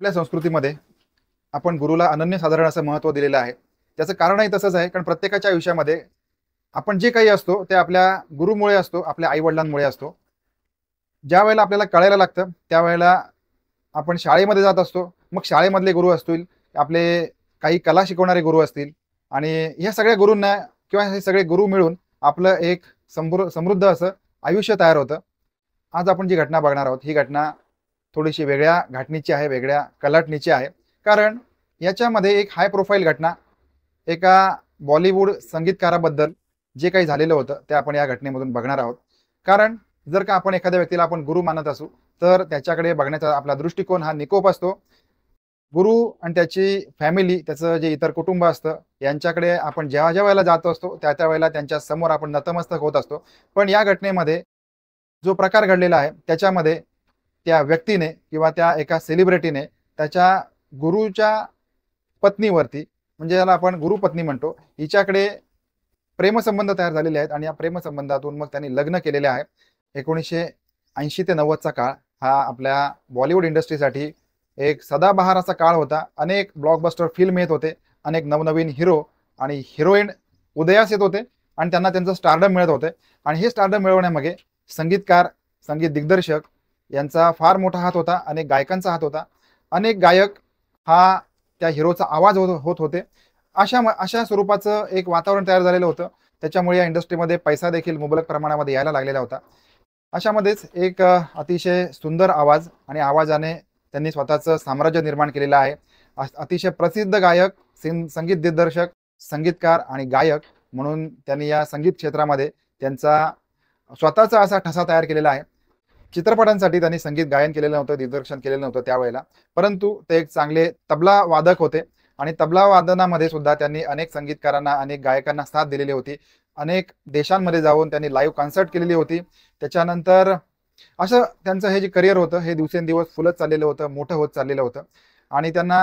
आपल्या संस्कृतीमध्ये आपण गुरुला अनन्यसाधारण असं महत्त्व दिलेलं आहे. त्याचं कारणही तसंच आहे, कारण प्रत्येकाच्या आयुष्यामध्ये आपण जे काही असतो ते आपल्या गुरुमुळे असतो, आपल्या आई-वडिलांमुळे असतो. ज्यावेळेला आपल्याला कळायला लागतं, त्यावेळेला आपण शाळेमध्ये जात असतो. मग शाळेमधले गुरु असतील, आपले काही कला शिकवणारे गुरु असतील आणि ह्या सगळ्या गुरूंना किंवा हे सगळे गुरु मिळून आपलं एक समृद्ध असं आयुष्य तयार होतं. आज आपण जी घटना बघणार आहोत, ही घटना थोडीशी वेगळ्या घाटणीची आहे, वेगळ्या कलाटणीची आहे. कारण याच्यामध्ये एक हाय प्रोफाईल घटना, एका बॉलिवूड संगीतकाराबद्दल जे काही झालेलं होतं, ते आपण या घटनेमधून बघणार आहोत. कारण जर का आपण एखाद्या व्यक्तीला आपण गुरु मानत असू, तर त्याच्याकडे बघण्याचा आपला दृष्टिकोन हा निकोप असतो. गुरु आणि त्याची फॅमिली, त्याचं जे इतर कुटुंब असतं, यांच्याकडे आपण जेव्हा ज्या वेळेला जात असतो, त्या वेळेला त्यांच्या समोर आपण नतमस्तक होत असतो. पण या घटनेमध्ये जो प्रकार घडलेला आहे, त्याच्यामध्ये त्या व्यक्तीने किंवा त्या एका सेलिब्रिटीने त्याच्या गुरुच्या पत्नीवरती, म्हणजे याला आपण गुरुपत्नी म्हणतो, हिच्याकडे प्रेमसंबंध तयार झालेले आहेत आणि या प्रेमसंबंधातून मग त्यांनी लग्न केलेले आहे. 1980 ते 90चा काळ हा आपल्या बॉलिवूड इंडस्ट्रीसाठी एक सदाबहार असा काळ होता. अनेक ब्लॉकबस्टर फिल्म येत होते, अनेक नवनवीन हिरो आणि हिरोईन उदयास येत होते आणि त्यांना त्यांचं स्टारडम मिळत होते. आणि हे स्टारडम मिळवण्यामागे संगीतकार, संगीत दिग्दर्शक यांचा फार मोठा हात होता, अनेक गायकांचा हात होता. अनेक गायक हा त्या हिरोचा आवाज होत होते. अशा स्वरूपाचं एक वातावरण तयार झालेलं होतं. त्याच्यामुळे या इंडस्ट्रीमध्ये पैसा देखील मुबलक प्रमाणामध्ये यायला लागलेला होता. अशामध्येच एक अतिशय सुंदर आवाज आणि आवाजाने त्यांनी स्वतःचं साम्राज्य निर्माण केलेलं आहे. अतिशय प्रसिद्ध गायक, संगीत दिग्दर्शक, संगीतकार आणि गायक म्हणून त्यांनी या संगीत क्षेत्रामध्ये त्यांचा स्वतःचा असा ठसा तयार केलेला आहे. चित्रपटांसाठी त्यांनी संगीत गायन केलेलं नव्हतं, दिग्दर्शन केलेलं नव्हतं त्यावेळेला, परंतु ते एक चांगले तबला वादक होते आणि तबला वादनामध्ये सुद्धा त्यांनी अनेक संगीतकारांना, अनेक गायकांना साथ दिलेली होती. अनेक देशांमध्ये जाऊन त्यांनी लाईव्ह कॉन्सर्ट केलेली होती. त्याच्यानंतर असं त्यांचं हे जे करिअर होतं, हे दिवसेंदिवस फुलत चाललेलं होतं, मोठं होत चाललेलं होतं. आणि त्यांना,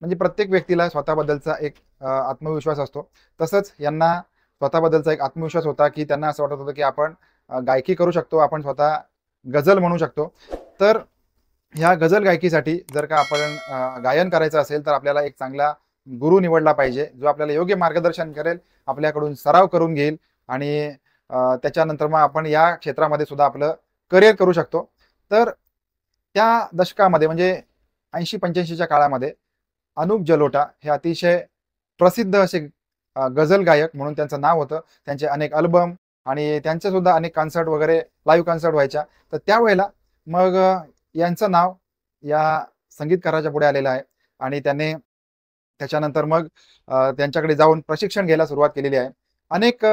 म्हणजे प्रत्येक व्यक्तीला स्वतःबद्दलचा एक आत्मविश्वास असतो. तसंच यांना स्वतःबद्दलचा एक आत्मविश्वास होता, की त्यांना असं वाटत होतं, की आपण गायकी करू शकतो, आपण स्वतः गझल म्हणू शकतो. तर ह्या गझल गायकीसाठी जर का आपण गायन करायचं असेल, तर आपल्याला एक चांगला गुरु निवडला पाहिजे, जो आपल्याला योग्य मार्गदर्शन करेल, आपल्याकडून सराव करून घेईल आणि त्याच्यानंतर मग आपण या क्षेत्रामध्ये सुद्धा आपलं करिअर करू शकतो. तर त्या दशकामध्ये, म्हणजे 80-85च्या काळामध्ये अनूप जलोटा हे अतिशय प्रसिद्ध असे गझल गायक म्हणून त्यांचं नाव होतं. त्यांचे अनेक अल्बम आणि त्यांचे सुद्धा अनेक कॉन्सर्ट वगैरे, लाईव्ह कॉन्सर्ट व्हायच्या. तर त्यावेळेला मग यांचं नाव या संगीतकाराच्या पुढे आलेलं आहे आणि त्याने त्याच्यानंतर मग त्यांच्याकडे जाऊन प्रशिक्षण घ्यायला सुरुवात केलेली आहे. अनेक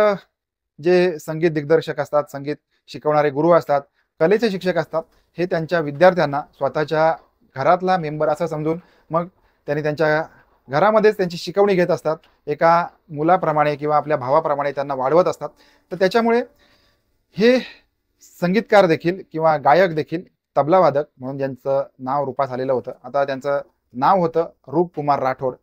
जे संगीत दिग्दर्शक असतात, संगीत शिकवणारे गुरु असतात, कलेचे शिक्षक असतात, हे त्यांच्या विद्यार्थ्यांना स्वतःच्या घरातला मेंबर असं समजून मग त्यांनी त्यांच्या घरामध्येच त्यांची शिकवणी घेत असतात. एका मुलाप्रमाणे किंवा आपल्या भावाप्रमाणे त्यांना वाढवत असतात. तर त्याच्यामुळे हे संगीतकार देखील किंवा गायक देखील तबलावादक म्हणून ज्यांचं नाव रूपास आलेलं होतं, आता त्यांचं नाव होतं रूपकुमार राठोड.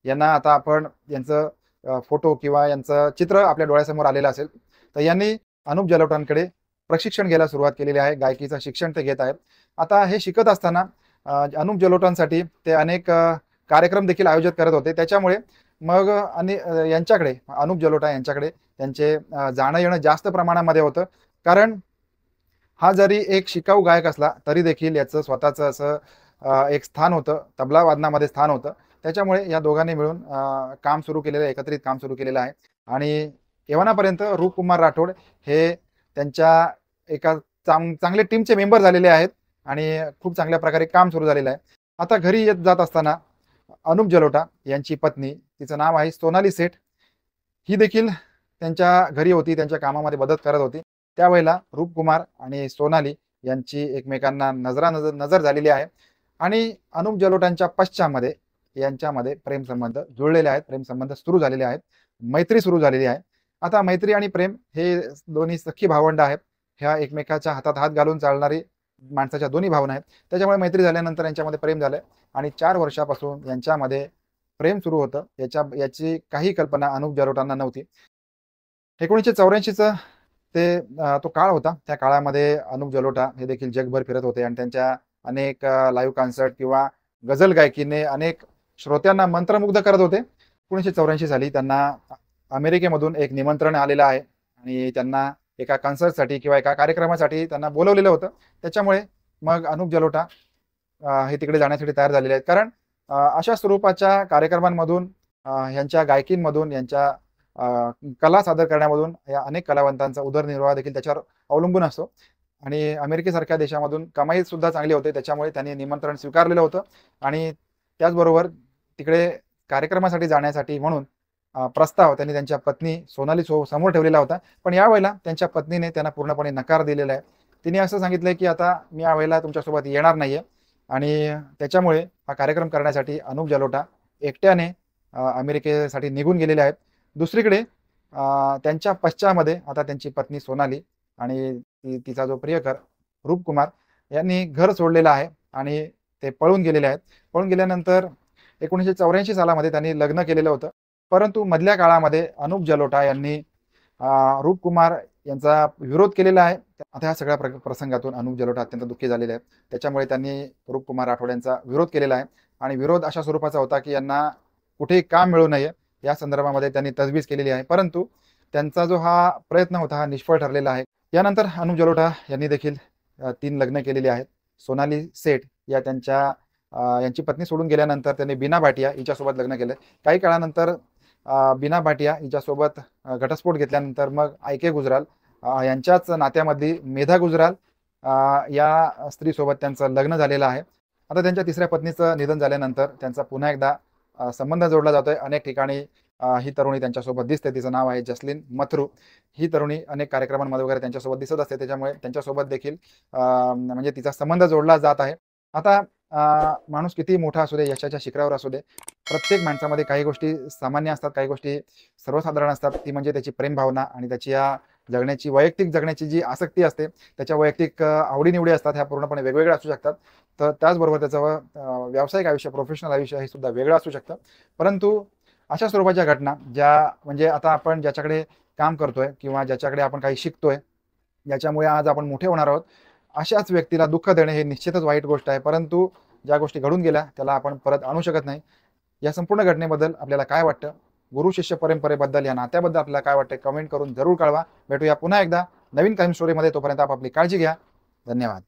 यांना आता आपण यांचं फोटो किंवा यांचं चित्र आपल्या डोळ्यासमोर आलेलं असेल. तर यांनी अनुप जलोटांकडे प्रशिक्षण घ्यायला सुरुवात केलेली आहे. गायकीचं शिक्षण ते घेत आहेत. आता हे शिकत असताना अनुप जलोटांसाठी ते अनेक कार्यक्रम देखील आयोजित करत होते. त्याच्यामुळे मग यांच्याकडे, अनुप जलोटा यांच्याकडे त्यांचे जाणं येणं जास्त प्रमाणामध्ये होतं. कारण हा जरी एक शिकाऊ गायक असला, तरी देखील याचं स्वतःचं असं एक स्थान होतं, तबला वादनामध्ये स्थान होतं. त्याच्यामुळे या दोघांनी मिळून काम सुरू केलेलं, एकत्रित काम सुरू केलेलं आहे. आणि एव्हानापर्यंत रूपकुमार राठोड हे त्यांच्या एका चांगले टीमचे मेंबर झालेले आहेत आणि खूप चांगल्या प्रकारे काम सुरू झालेलं आहे. आता घरी येत जात असताना अनुप जलोटा यांची पत्नी, तिचं नाव आहे सोनाली सेठ, ही देखील त्यांच्या घरी होती, त्यांच्या कामामध्ये मदत करत होती. त्यावेळेला रूपकुमार आणि सोनाली यांची एकमेकांना नजर झालेली आहे आणि अनुप जलोटांच्या पश्चामध्ये यांच्यामध्ये प्रेमसंबंध जुळलेले आहेत, प्रेमसंबंध सुरू झालेले आहेत, मैत्री सुरू झालेली आहे. आता मैत्री आणि प्रेम हे दोन्ही सख्खी भावंड आहेत. ह्या एकमेकाच्या हातात हात घालून चालणारी माणसाच्या दोन्ही भावना आहेत. त्याच्यामुळे मैत्री झाल्यानंतर यांच्यामध्ये प्रेम झालंय आणि 4 वर्षापासून यांच्यामध्ये प्रेम सुरू होतं. याची काही कल्पना अनुप जलोटांना नव्हती. 1984चं ते तो काळ होता. त्या काळामध्ये अनुप जलोटा हे देखील जगभर फिरत होते आणि त्यांच्या अनेक लाईव्ह कॉन्सर्ट किंवा गझल गायकीने अनेक श्रोत्यांना मंत्रमुग्ध करत होते. 1984 साली त्यांना अमेरिकेमधून एक निमंत्रण आलेलं आहे आणि त्यांना एका कॉन्सर्टसाठी किंवा एका कार्यक्रमासाठी त्यांना बोलावलेलं होतं. त्याच्यामुळे मग अनुप जलोटा हे तिकडे जाण्यासाठी तयार झालेले आहेत. कारण अशा स्वरूपाच्या कार्यक्रमांमधून ह्यांच्या गायकींमधून, यांच्या कला सादर करण्यामधून या अनेक कलावंतांचा उदरनिर्वाह देखील त्याच्यावर अवलंबून असतो आणि अमेरिकेसारख्या देशामधून कमाई सुद्धा चांगली होते. त्याच्यामुळे त्यांनी निमंत्रण स्वीकारलेलं होतं आणि त्याचबरोबर तिकडे कार्यक्रमासाठी जाण्यासाठी म्हणून प्रस्ताव त्यांनी त्यांच्या पत्नी सोनाली समोर ठेवलेला होता. पण यावेळेला त्यांच्या पत्नीने त्यांना पूर्णपणे नकार दिलेला आहे. तिने असं सांगितलंय, की आता मी यावेळेला तुमच्यासोबत येणार नाहीये आणि त्याच्यामुळे हा कार्यक्रम करण्यासाठी अनुप जलोटा एकट्याने अमेरिकेसाठी निघून गेलेले आहेत. दुसरीकडे त्यांच्या पश्चामध्ये आता त्यांची पत्नी सोनाली आणि तिचा जो प्रियकर रूपकुमार यांनी घर सोडलेलं आहे आणि ते पळून गेलेले आहेत. पळून गेल्यानंतर 1984 सालामध्ये त्यांनी लग्न केलेलं होतं. परंतु मधल्या काळामध्ये अनुप जलोटा यांनी रूपकुमार यांचा विरोध केलेला आहे. आता ह्या सगळ्या प्रसंगातून अनुप जलोटा अत्यंत दुःखी झालेले आहेत. त्याच्यामुळे त्यांनी रूपकुमार राठोड यांचा विरोध केलेला आहे आणि विरोध अशा स्वरूपाचा होता, की यांना कुठेही काम मिळू नये या संदर्भामध्ये त्यांनी तजवीज केलेली आहे. परंतु त्यांचा जो हा प्रयत्न होता हा निष्फळ ठरलेला आहे. यानंतर अनुप जलोटा यांनी देखील 3 लग्न केलेली आहेत. सोनाली सेठ या यांची पत्नी सोडून गेल्यानंतर त्यांनी बीना भाटिया हिच्यासोबत लग्न केलं. काही काळानंतर बीना भाटिया हिच्यासोबत घटस्फोट घेतल्यानंतर मग आय.के. गुजराल यांच्याच नात्यामधली मेधा गुजराल या स्त्रीसोबत त्यांचं लग्न झालेलं आहे. आता त्यांच्या तिसऱ्या पत्नीचं निधन झाल्यानंतर त्यांचा पुन्हा एकदा संबंध जोडला जातोय. अनेक ठिकाणी ही तरुणी त्यांच्यासोबत दिसते. तिचं नाव आहे जसलीन मथरू. ही तरुणी अनेक कार्यक्रमांमध्ये वगैरे त्यांच्यासोबत दिसत असते. त्याच्यामुळे त्यांच्यासोबत देखील म्हणजे तिचा संबंध जोडला जात आहे. आता माणूस किती मोठा असू दे, यशाच्या शिखरावर असू दे, प्रत्येक माणसामध्ये काही गोष्टी सामान्य असतात, काही गोष्टी सर्वसाधारण असतात. ती म्हणजे त्याची प्रेमभावना आणि त्याची या वैयक्तिक जगण्याची जी आसक्ती असते, त्याच्या वैयक्तिक आवडीनिवडी असतात, ह्या पूर्णपणे वेगवेगळ्या असू शकतात. तर त्याचबरोबर त्याचं व्यावसायिक आयुष्य, प्रोफेशनल आयुष्य हे सुद्धा वेगळं असू शकतं. परंतु अशा स्वरूपाच्या घटना ज्या म्हणजे आता आपण ज्याच्याकडे काम करतोय किंवा ज्याच्याकडे आपण काही शिकतोय, ज्याच्यामुळे आज आपण मोठे होणार आहोत, अशाच व्यक्तीला दुःख देणे हे निश्चितच वाईट गोष्ट आहे. परंतु ज्या गोष्टी घडून गेल्या त्याला आपण परत आणू शकत नाही. या संपूर्ण घटनेबद्दल आपल्याला काय वाटतं? गुरु शिष्य परंपरेबद्दल, या नात्याबद्दल आपल्याला काय वाटतं? कमेंट करून जरूर कळवा. भेटूया पुन्हा एकदा नवीन क्राईम स्टोरीमध्ये. तोपर्यंत आपापली काळजी घ्या. धन्यवाद.